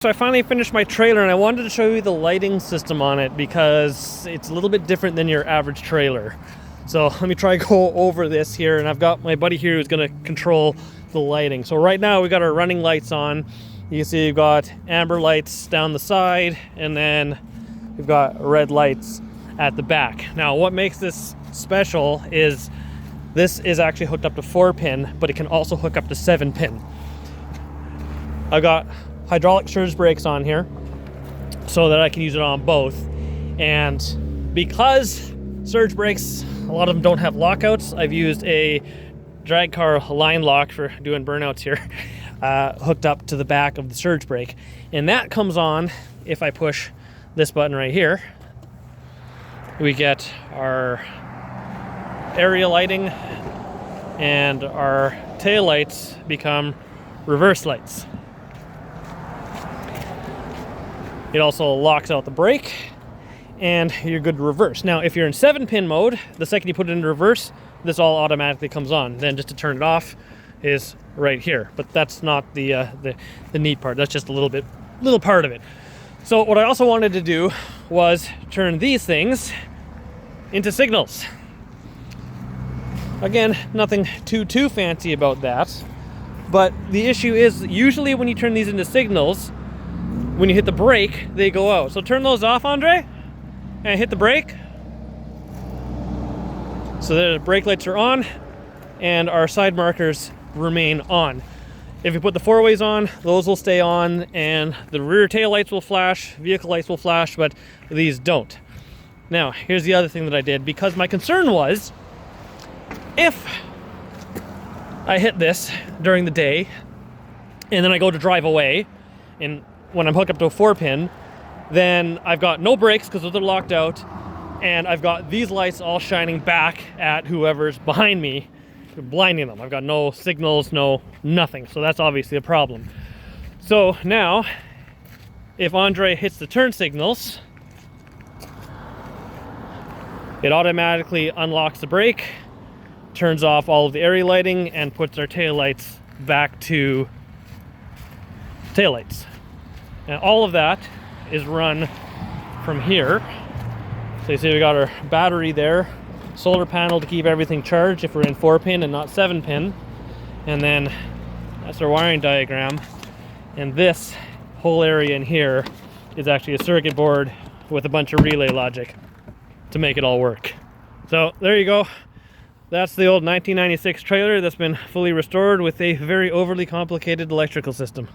So I finally finished my trailer and I wanted to show you the lighting system on it because it's a little bit different than your average trailer. So let me try to go over this here, and I've got my buddy here who's going to control the lighting. So right now we got our running lights on. You can see we've got amber lights down the side, and then we've got red lights at the back. Now what makes this special is this is actually hooked up to 4-pin, but it can also hook up to 7-pin. I've got hydraulic surge brakes on here so that I can use it on both. And because surge brakes, a lot of them don't have lockouts, I've used a drag car line lock for doing burnouts here, hooked up to the back of the surge brake. And that comes on if I push this button right here. We get our area lighting and our tail lights become reverse lights. It also locks out the brake, and you're good to reverse. Now, if you're in 7-pin mode, the second you put it into reverse, this all automatically comes on. Then just to turn it off is right here. But that's not the neat part. That's just a little part of it. So what I also wanted to do was turn these things into signals. Again, nothing too fancy about that. But the issue is, usually when you turn these into signals, when you hit the brake, they go out. So turn those off, Andre, and hit the brake. So the brake lights are on, and our side markers remain on. If you put the 4-ways on, those will stay on, and the rear tail lights will flash, vehicle lights will flash, but these don't. Now, here's the other thing that I did, because my concern was, if I hit this during the day, and then I go to drive away, and when I'm hooked up to a 4-pin, then I've got no brakes because they're locked out, and I've got these lights all shining back at whoever's behind me, blinding them. I've got no signals, nothing. So that's obviously a problem. So now, if Andre hits the turn signals, it automatically unlocks the brake, turns off all of the area lighting, and puts our tail lights back to tail lights. And all of that is run from here. So you see we got our battery there, solar panel to keep everything charged if we're in 4-pin and not 7-pin. And then that's our wiring diagram. And this whole area in here is actually a circuit board with a bunch of relay logic to make it all work. So there you go. That's the old 1996 trailer that's been fully restored with a very overly complicated electrical system.